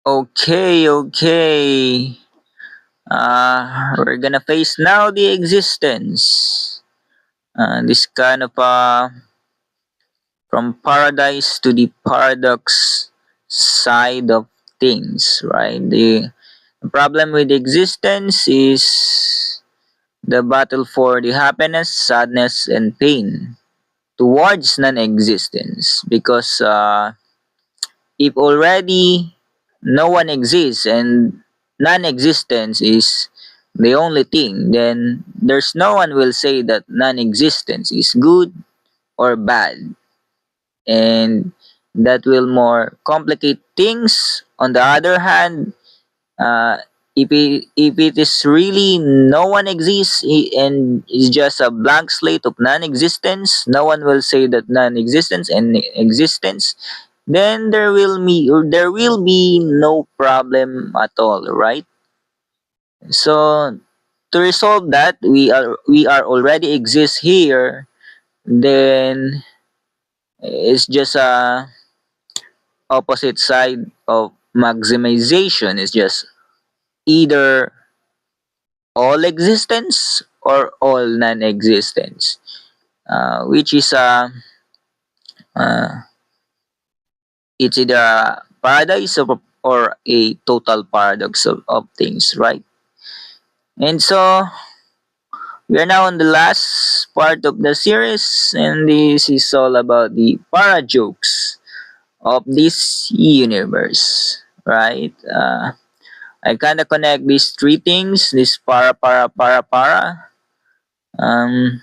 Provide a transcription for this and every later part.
Okay. We're gonna face now the existence. This kind of from paradise to the paradox side of things, right? The problem with existence is the battle for the happiness, sadness, and pain towards non-existence. Because if already no one exists and non-existence is the only thing, then there's no one will say that non-existence is good or bad, and that will more complicate things. On the other hand, uh, if it is really no one exists and is just a blank slate of non-existence, no one will say that non-existence and existence, then there will be no problem at all, right? So to resolve that, we are already exist here, then it's just a opposite side of maximization. It's just either all existence or all non-existence, which is uh, it's either a paradise or a total paradox of things, right? And so we are now on the last part of the series, and this is all about the para jokes of this universe, right? I kind of connect these three things: this para. Um,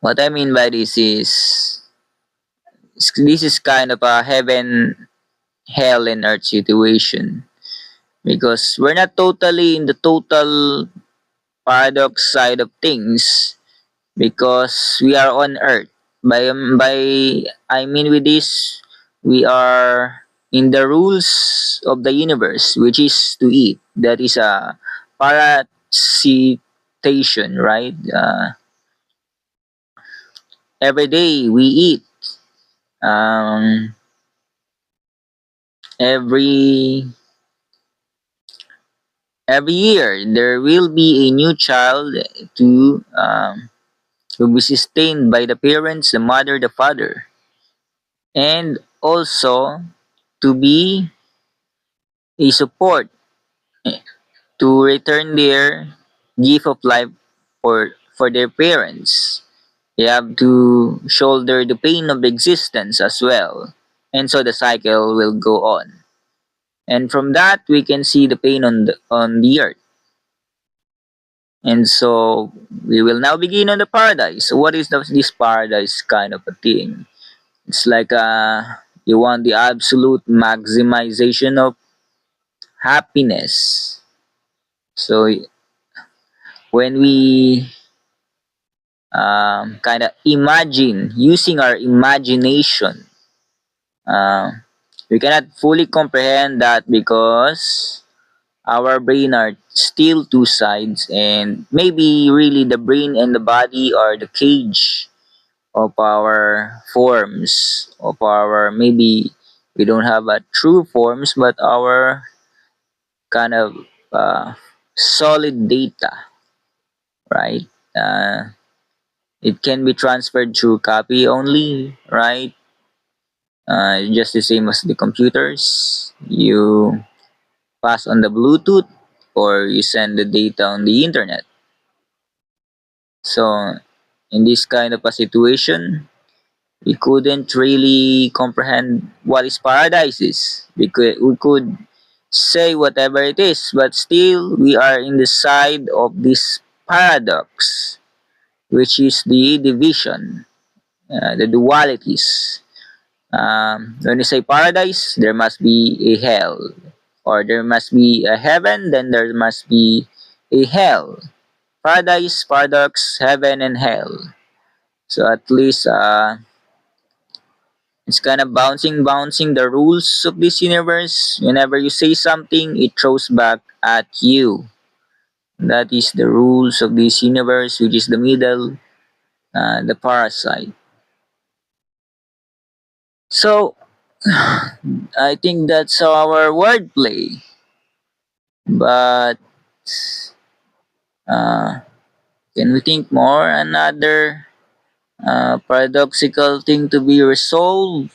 what I mean by this is kind of a heaven, hell, and earth situation, because we're not totally in the total paradox side of things, because we are on earth. By I mean with this, we are in the rules of the universe, which is to eat. That is a parasitation, right? Every day we eat. Um, every every year there will be a new child to be sustained by the parents, the mother, the father, and also to be a support to return their gift of life for their parents. They have to shoulder the pain of existence as well. And so the cycle will go on. And from that we can see the pain on the earth. And so we will now begin on the paradise. So what is this paradise kind of a thing? It's like you want the absolute maximization of happiness. So when we kind of imagine using our imagination, uh, we cannot fully comprehend that because our brain are still two sides, and maybe really the brain and the body are the cage of our forms, of our, maybe we don't have a true forms, but our kind of uh, solid data, right? It can be transferred through copy only, right? Just the same as the computers. You pass on the Bluetooth or you send the data on the internet. So, in this kind of a situation, we couldn't really comprehend what is paradise is. We could say whatever it is, but still we are in the side of this paradox, which is the division, the dualities. When you say paradise, there must be a hell, or there must be a heaven, then there must be a hell. Paradise, paradox, heaven, and hell. So at least it's kind of bouncing the rules of this universe. Whenever you say something, it throws back at you. That is the rules of this universe, which is the middle, the parasite. So I think that's our wordplay. But uh, can we think more another paradoxical thing to be resolved?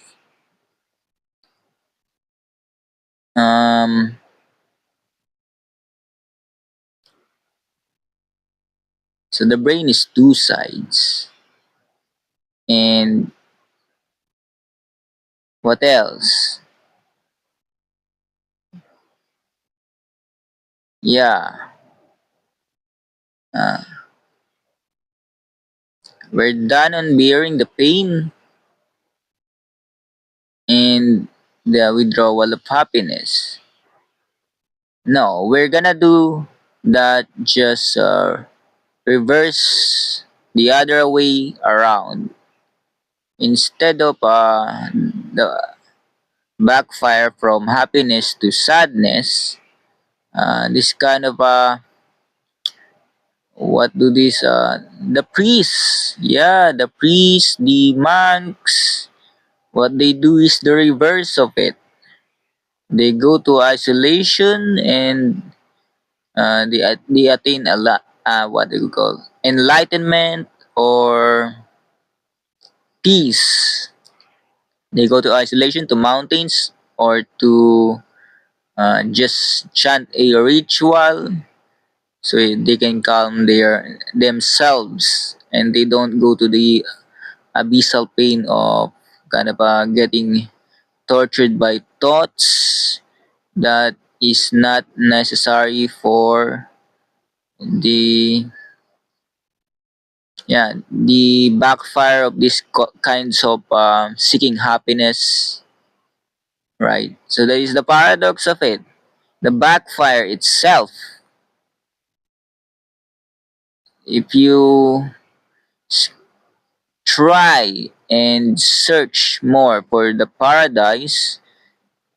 Um, so the brain is two sides. And what else? Yeah, uh, we're done on bearing the pain and the withdrawal of happiness. No, we're gonna do that just reverse the other way around. Instead of the backfire from happiness to sadness, this kind of what do these the priests, yeah, the priests, the monks, what they do is the reverse of it. They go to isolation and they attain a lot what do you call enlightenment or peace. They go to isolation, to mountains, or to just chant a ritual so they can calm their themselves and they don't go to the abyssal pain of kind of getting tortured by thoughts that is not necessary for the yeah the backfire of these kinds of seeking happiness, right? So that is the paradox of it. The backfire itself, if you s- try and search more for the paradise,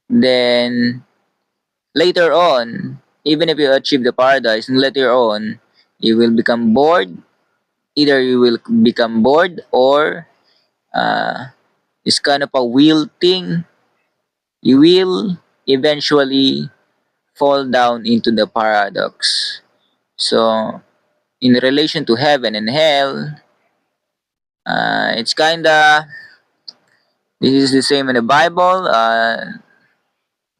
then later on, even if you achieve the paradise, and later on, you will become bored. Either you will become bored or it's kind of a wheel thing. You will eventually fall down into the paradox. So, in relation to heaven and hell, it's kinda this is the same in the Bible.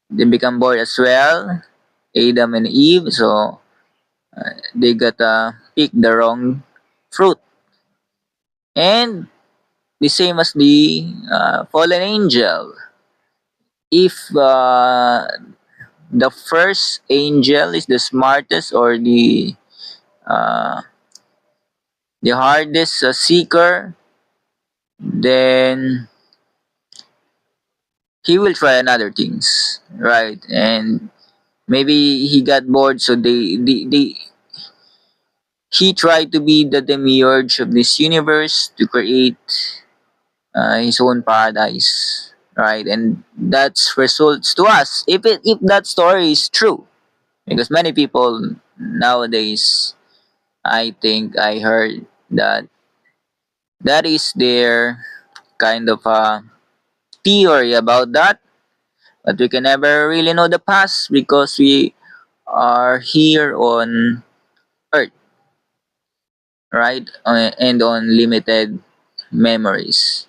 They become bored as well, Adam and Eve. So they got pick the wrong fruit, and the same as the fallen angel. If the first angel is the smartest or uh, the hardest seeker, then he will try another things, right? And maybe he got bored, so he tried to be the demiurge of this universe to create his own paradise, right? And that's results to us if that story is true, because many people nowadays, I think I heard that that is their kind of a theory about that, but we can never really know the past because we are here on Earth, right? And on limited memories.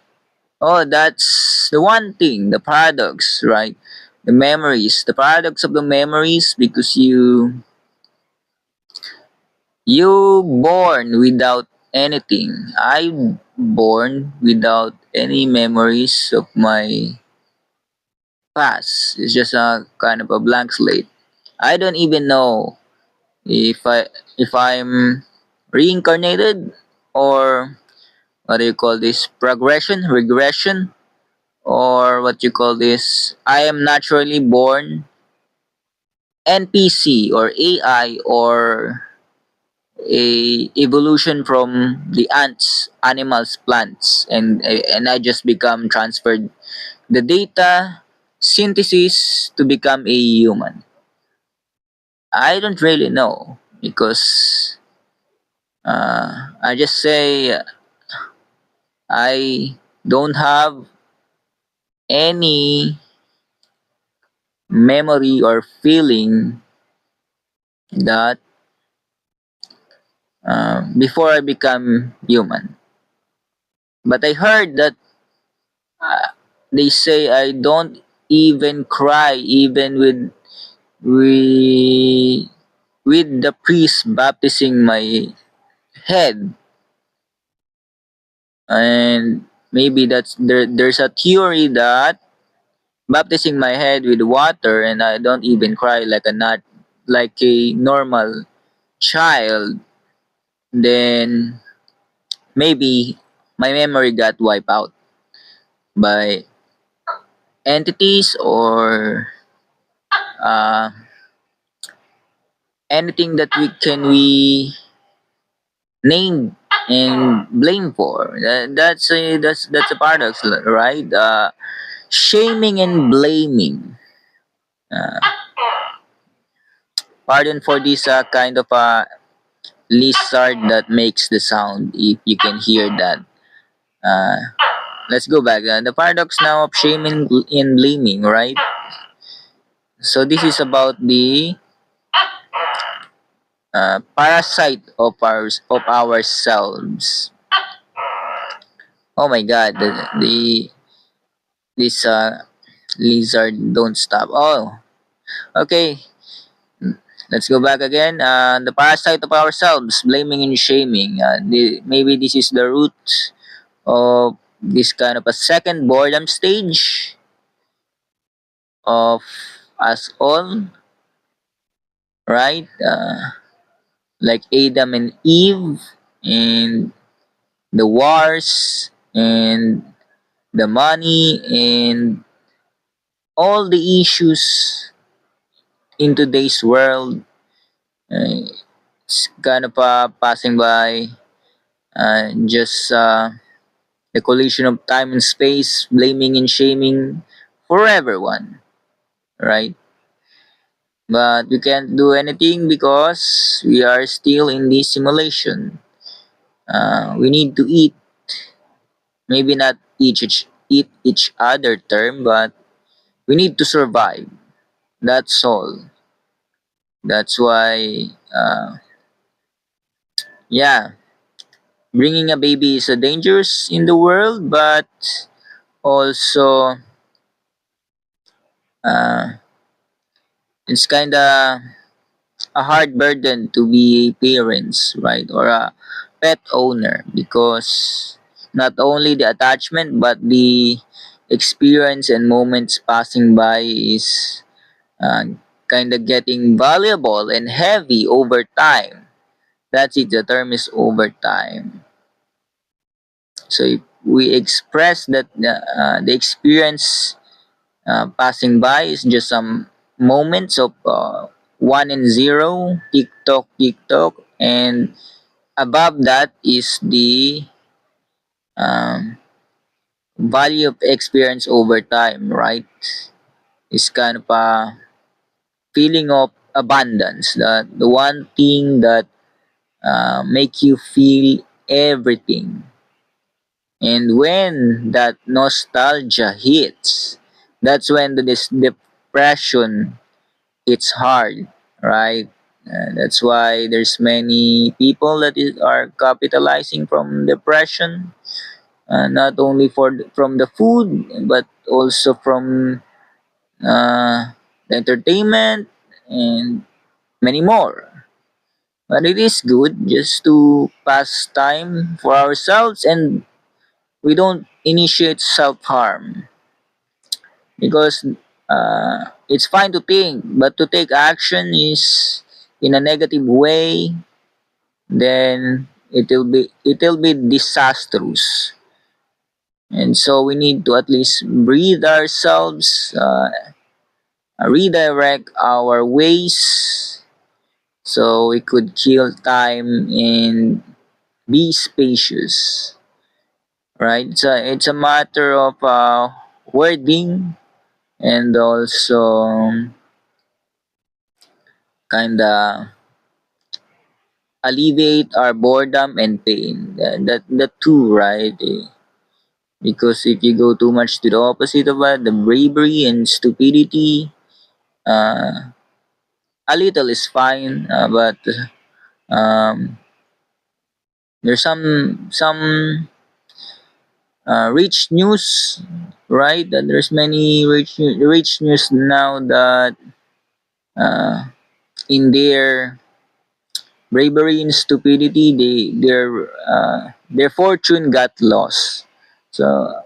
Oh, that's the one thing, the paradox, right? The memories, the paradox of the memories, because you born without anything. I born without any memories of my past. It's just a kind of a blank slate. I don't even know if I'm reincarnated or what do you call this progression, regression, or what you call this. I am naturally born NPC or AI or a evolution from the ants, animals, plants, and I just become transferred the data synthesis to become a human. I don't really know because I just say I don't have any memory or feeling that before I become human. But I heard that they say I don't even cry even with with the priest baptizing my head. And maybe there's a theory that baptizing my head with water and I don't even cry like a not like a normal child, then maybe my memory got wiped out by entities or uh, anything that we name and blame for. That's a paradox, right? Shaming and blaming. Uh, Pardon for this kind of lizard that makes the sound. If you can hear that. Uh, let's go back. The paradox now of shaming and blaming, right? So this is about the parasite of ourselves. Oh my God, the this lizard don't stop. Oh, okay. Let's go back again. The parasite of ourselves, blaming and shaming. Maybe this is the root of this kind of a second boredom stage of us all, right? Like Adam and Eve, and the wars, and the money, and all the issues in today's world. It's kind of passing by just the collision of time and space, blaming and shaming for everyone, right? But we can't do anything because we are still in this simulation. We need to eat, maybe not eat each other term, but we need to survive. That's all. That's why, yeah, bringing a baby is a dangerous in the world, but also uh, it's kind of a hard burden to be parents, right? Or a pet owner because not only the attachment but the experience and moments passing by is uh, kind of getting valuable and heavy over time. That's it, the term is over time. So if we express that the experience passing by is just some moments of one and zero, tick tock, and above that is the um, value of experience over time, right? It's kind of a feeling of abundance, the one thing that make you feel everything. And when that nostalgia hits, that's when the depression hits hard, right? That's why there's many people are capitalizing from depression, not only from the food, but also from the entertainment and many more. But it is good just to pass time for ourselves and we don't initiate self harm because it's fine to think, but to take action is in a negative way, then it'll be disastrous. And so we need to at least breathe ourselves, redirect our ways, so we could kill time and be spacious, right? It's a matter of wording and also kind of alleviate our boredom and pain. That the two, right? Because if you go too much to the opposite of that, the bravery and stupidity, uh, a little is fine, but um, there's some rich news, right? That there's many rich news now that uh, in their bravery and stupidity, their fortune got lost. So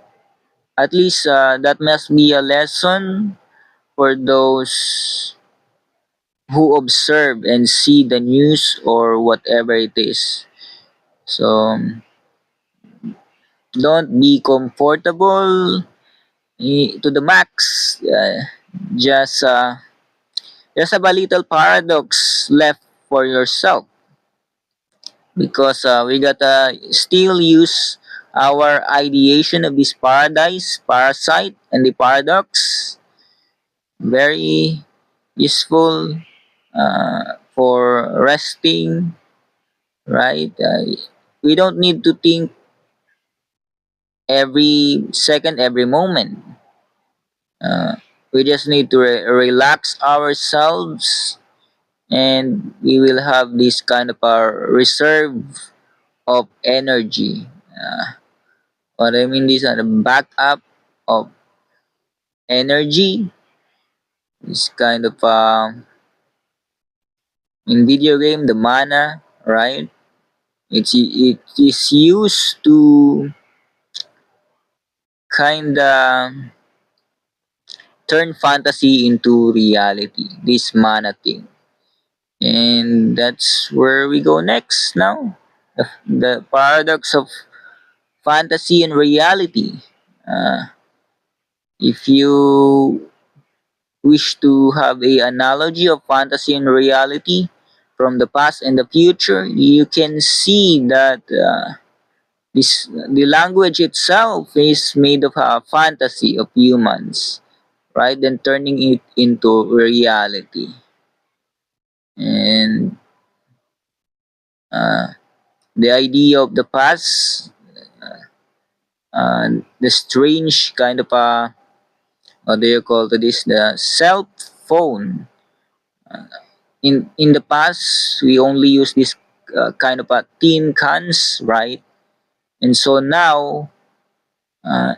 at least that must be a lesson for those who observe and see the news or whatever it is. So don't be comfortable to the max. Just just have a little paradox left for yourself, because we gotta still use our ideation of this paradise, parasite, and the paradox. Very useful for resting, right? We don't need to think every second, every moment. Uh, we just need to relax ourselves, and we will have this kind of a reserve of energy. What I mean, this are the backup of energy. This kind of in video game, the mana, right? It is used to kinda turn fantasy into reality. This mana thing, and that's where we go next now. The paradox of fantasy and reality. Uh, if you wish to have a analogy of fantasy and reality from the past and the future, you can see that the language itself is made of a fantasy of humans, right? Then turning it into reality, and uh, the idea of the past, the strange kind of a, what do you call this, the cell phone. In the past, we only use this kind of a tin cans, right? And so now, uh,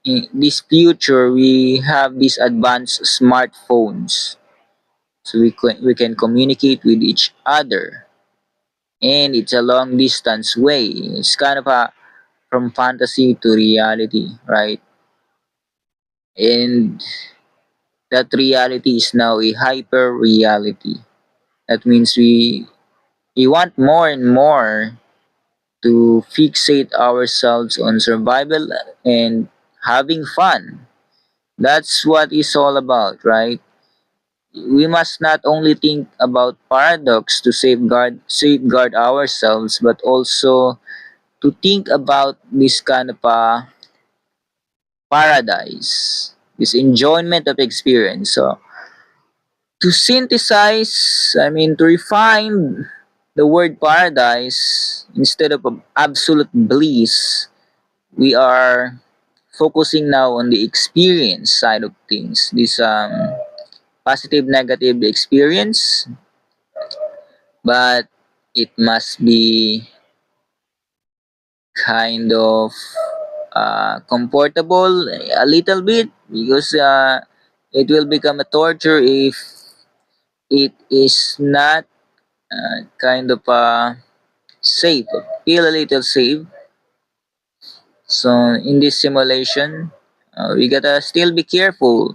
in this future, we have these advanced smartphones, so we can communicate with each other, and it's a long distance way. It's kind of a from fantasy to reality, right? And that reality is now a hyper reality. That means we want more and more to fixate ourselves on survival and having fun. That's what it's all about, right? We must not only think about paradox to safeguard ourselves, but also to think about this kind of a paradise, this enjoyment of experience. So to synthesize, I mean to refine the word paradise, instead of absolute bliss, we are focusing now on the experience side of things. This positive negative experience, but it must be kind of comfortable a little bit, because it will become a torture if it is not kind of safe, feel a little safe. So in this simulation, we gotta still be careful.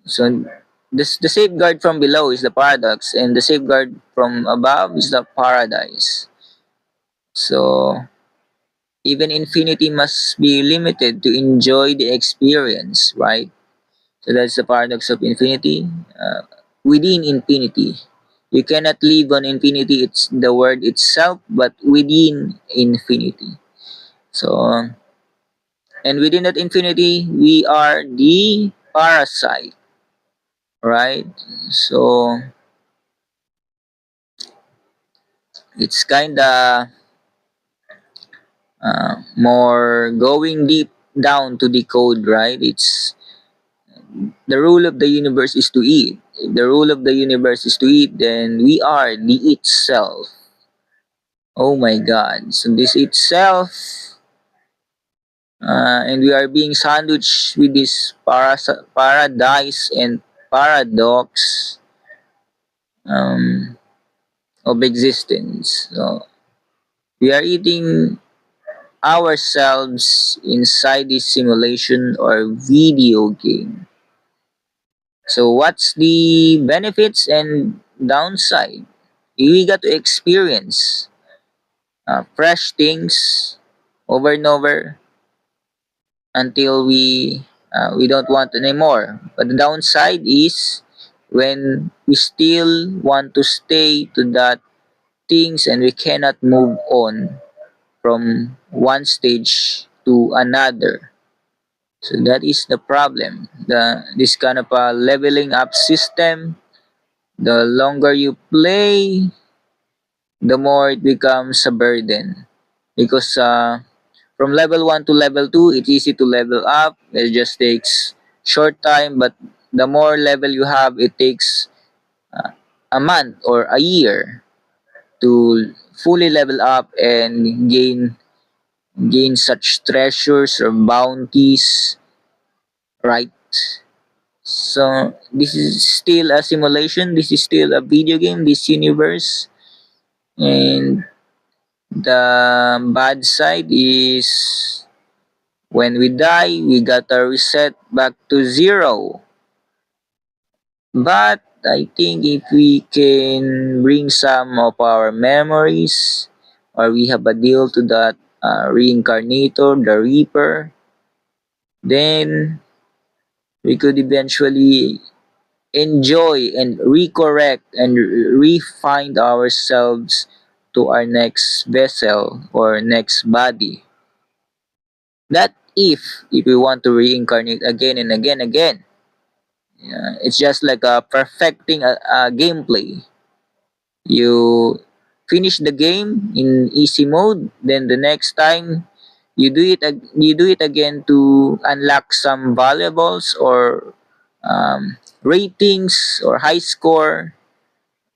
So this the safeguard from below is the paradox, and the safeguard from above is the paradise. So even infinity must be limited to enjoy the experience, right? So that's the paradox of infinity. Within infinity, you cannot live on infinity. It's the word itself, but within infinity. So and within that infinity, we are the parasite, right? So it's kinda more going deep down to the code, right? It's the rule of the universe is to eat. If the rule of the universe is to eat, then we are the itself. Oh my God! So this itself, and we are being sandwiched with this paradise and paradox um, of existence. So we are eating ourselves inside this simulation or video game. So what's the benefits and downside? We got to experience fresh things over and over until we don't want anymore. But the downside is when we still want to stay to that things and we cannot move on from one stage to another. So that is the problem. This kind of a leveling up system, the longer you play, the more it becomes a burden. Because from level 1 to level 2, it's easy to level up. It just takes short time, but the more level you have, it takes uh, a month or a year to fully level up and gain such treasures or bounties, right? So this is still a simulation. This is still a video game. This universe, and the bad side is when we die, we gotta reset back to zero. But I think if we can bring some of our memories, or we have a deal to that reincarnator, the Reaper, then we could eventually enjoy and recorrect and refine ourselves to our next vessel or next body. That if we want to reincarnate again and again. Yeah, it's just like perfecting a gameplay. You finish the game in easy mode, then the next time you do it again to unlock some valuables or ratings or high score,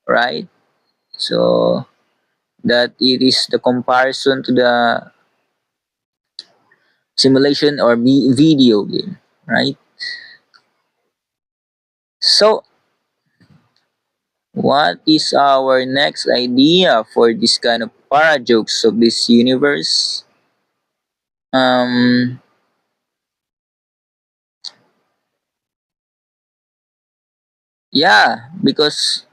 right? So that it is the comparison to the simulation or video game, right? So what is our next idea for this kind of parajokes of this universe? Um, yeah, because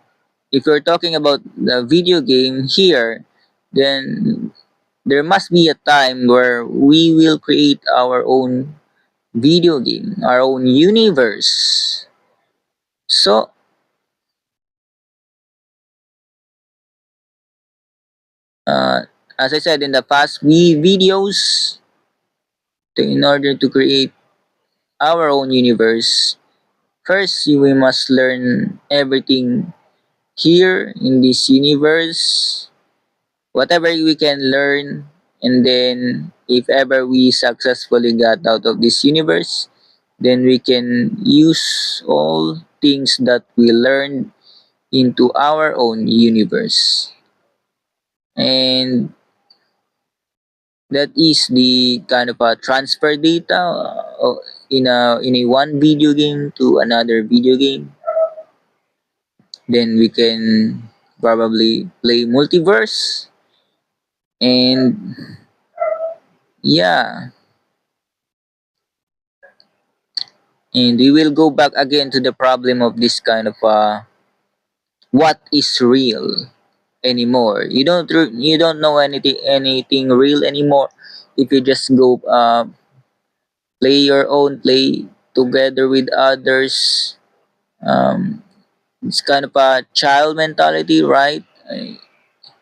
if you're talking about the video game here, then there must be a time where we will create our own video game, our own universe. So, uh, as I said in the past videos, in order to create our own universe, first we must learn everything here in this universe, whatever we can learn, and then if ever we successfully got out of this universe, then we can use all things that we learned into our own universe. And that is the kind of a transfer data in a one video game to another video game. Then we can probably play multiverse, and yeah, and we will go back again to the problem of this kind of what is real anymore. You don't know anything real anymore if you just go play your own play together with others. um it's kind of a child mentality, right?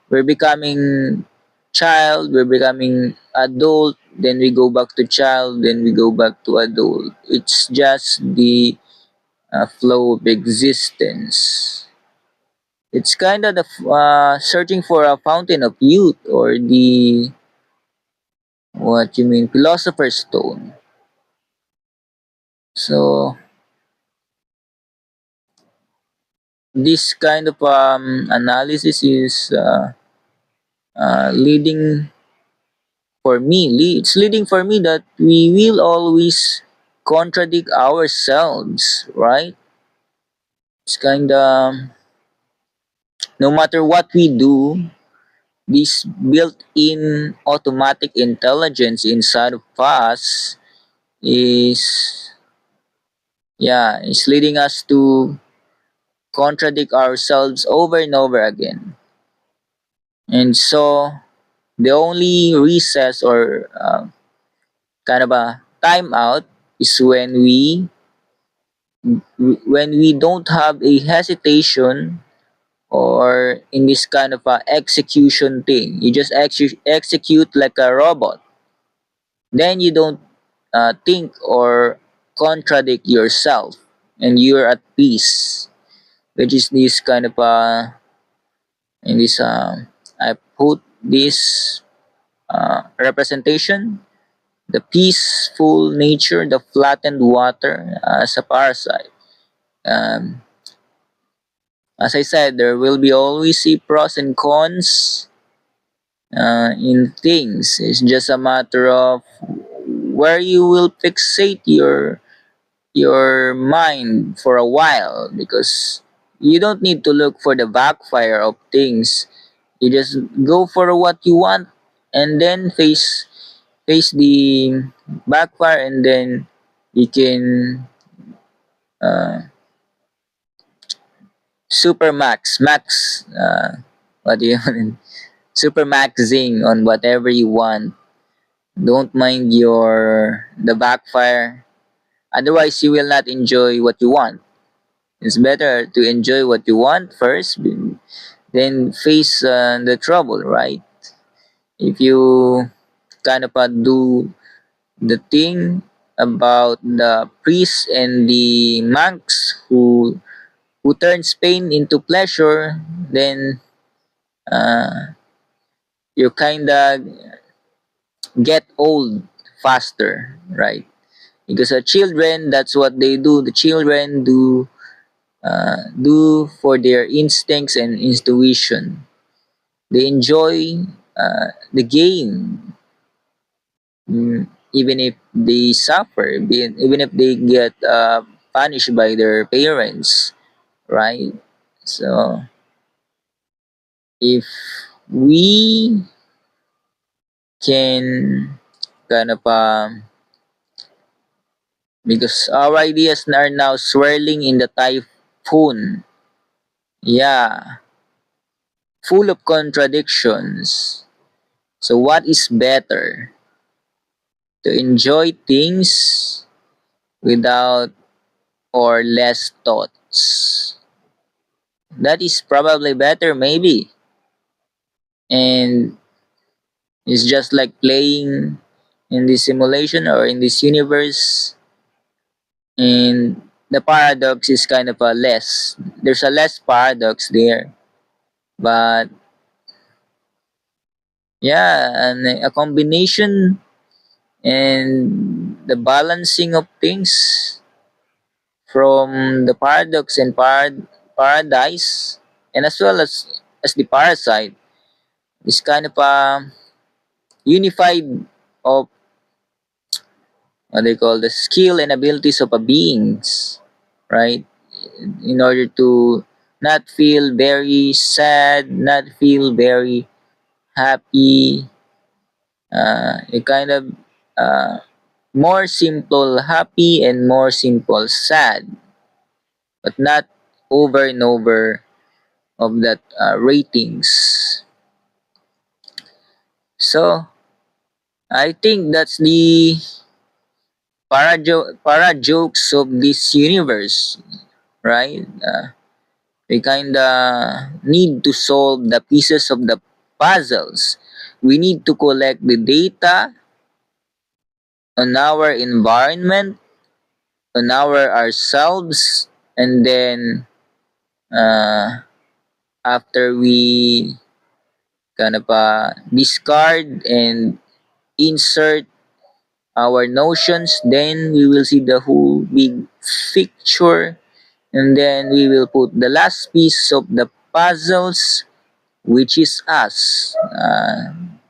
We're becoming child, we're becoming adult, then we go back to child, then we go back to adult. It's just the flow of existence. It's kind of the searching for a fountain of youth, or the what you mean philosopher's stone. So this kind of analysis is leading for me. It's leading for me that we will always contradict ourselves, right? It's kind of no matter what we do, this built-in automatic intelligence inside of us is is leading us to contradict ourselves over and over again. And so the only recess or kind of a timeout is when we don't have a hesitation or in this kind of a execution thing. You just execute like a robot. Then you don't think or contradict yourself, and you're at peace. Which is this kind of in this I put this representation, the peaceful nature, the flattened water as a parasite. Um, as I said, there will be always a pros and cons in things. It's just a matter of where you will fixate your mind for a while, because you don't need to look for the backfire of things. You just go for what you want and then face the backfire, and then you can uh, super max what do you super maxing on whatever you want. Don't mind the backfire, otherwise you will not enjoy what you want. It's better to enjoy what you want first, then face the trouble, right? If you kind of do the thing about the priests and the monks who turns pain into pleasure, then uh, you kind of get old faster, right? Because children, that's what they do. The children do for their instincts and intuition. They enjoy the game, even if they suffer, even if they get punished by their parents, right? So if we can kind of because our ideas are now swirling in the typhoon, yeah, full of contradictions. So what is better, to enjoy things without or less thoughts? That is probably better, maybe. And it's just like playing in this simulation or in this universe, and the paradox is kind of a less. There's a less paradox there, but yeah, and a combination and the balancing of things from the paradox and paradise, and as well as the parasite, is kind of a unified of what they call the skill and abilities of a beings, right? In order to not feel very sad, not feel very happy, a kind of uh, more simple happy and more simple sad, but not over and over of that ratings. So I think that's the para jokes of this universe, right? We kinda need to solve the pieces of the puzzles. We need to collect the data on our environment, on our ourselves, and then uh, after we kind of discard and insert our notions, then we will see the whole big picture, and then we will put the last piece of the puzzles, which is us.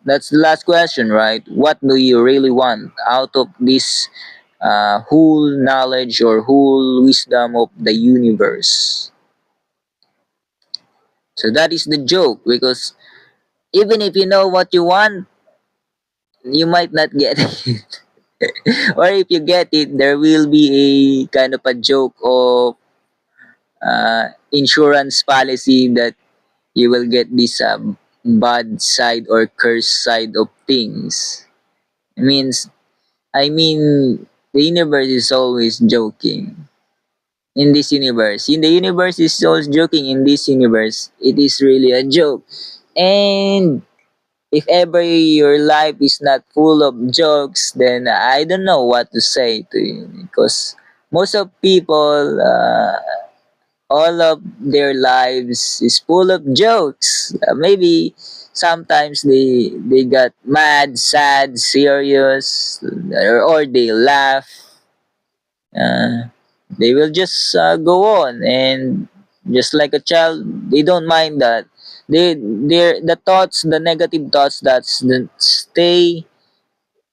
That's the last question, right? What do you really want out of this whole knowledge or whole wisdom of the universe? So that is the joke, because even if you know what you want, you might not get it. Or if you get it, there will be a kind of a joke of insurance policy that you will get this bad side or curse side of things. It means, I mean, the universe is always joking. In this universe, in the universe is always joking. In this universe, it is really a joke. And if ever your life is not full of jokes, then I don't know what to say to you, because most of people, all of their lives is full of jokes. Maybe sometimes they got mad, sad, serious, or they laugh. Uh, they will just go on, and just like a child, they don't mind that. The thoughts, the negative thoughts that stay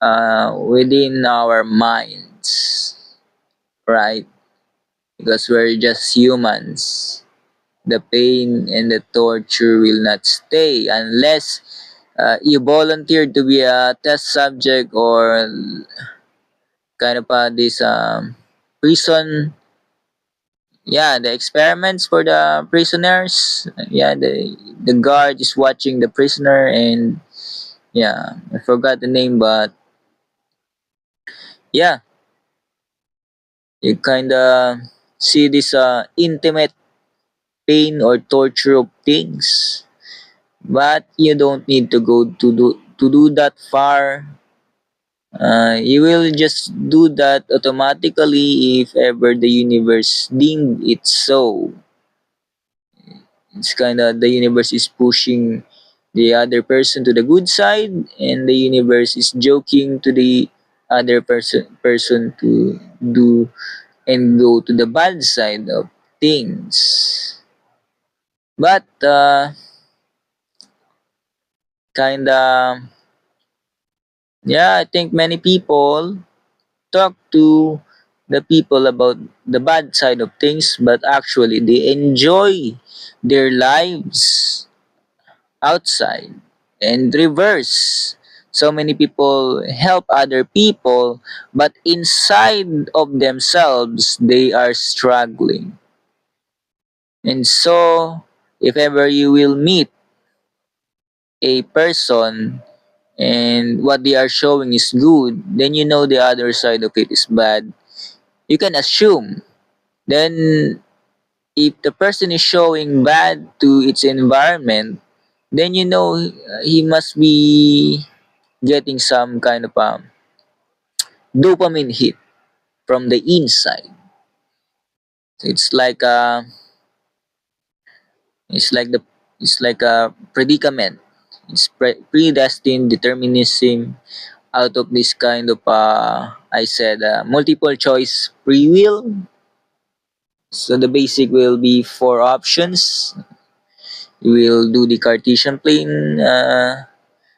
within our minds, right? Because we're just humans. The pain and the torture will not stay unless you volunteer to be a test subject, or kind of this prison. Yeah, the experiments for the prisoners. Yeah, the guard is watching the prisoner, and yeah, I forgot the name, but yeah, you kind of see this intimate pain or torture of things, but you don't need to go to do that far. You will just do that automatically if ever the universe deemed it so. It's kind of the universe is pushing the other person to the good side, and the universe is joking to the other person to do and go to the bad side of things. But kind of, yeah, I think many people talk to the people about the bad side of things, but actually they enjoy their lives outside, and reverse. So many people help other people, but inside of themselves, they are struggling. And so, if ever you will meet a person and what they are showing is good, then you know the other side of it is bad. You can assume. Then, if the person is showing bad to its environment, then you know he must be getting some kind of dopamine hit from the inside. So it's like the it's like a predicament. It's predestined determinism out of this kind of I said multiple choice free will. So the basic will be four options. You will do the Cartesian plane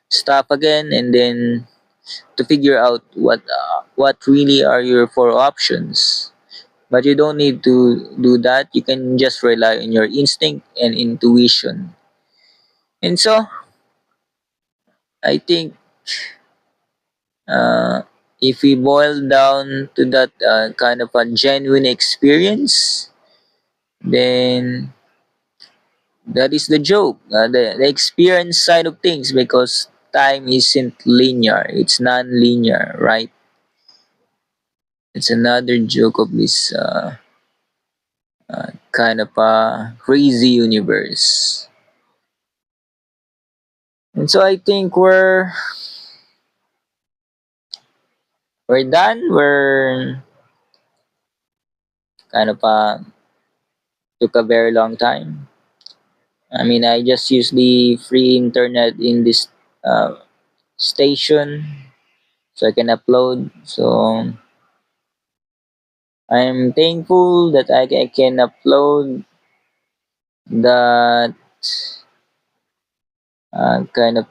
stuff again, and then to figure out what really are your four options. But you don't need to do that. You can just rely on your instinct and intuition. And so, I think uh, if we boil down to that kind of a genuine experience, then that is the joke, the experience side of things, because time isn't linear, it's non-linear, right? It's another joke of this kind of a crazy universe. And so I think we're done. We're kind of took a very long time. I mean, I just use the free internet in this uh, station, so I can upload. So I'm thankful that I can upload that kind of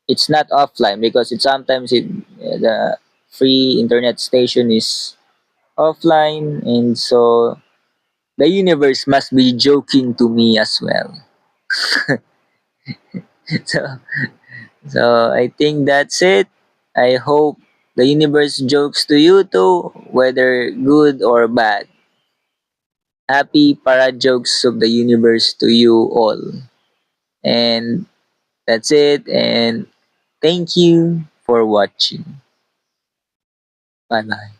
it's not offline because it sometimes the free internet station is offline, and so the universe must be joking to me as well. so so I think that's it. I hope the universe jokes to you too, whether good or bad. Happy para jokes of the universe to you all. And that's it, and thank you for watching. Bye bye.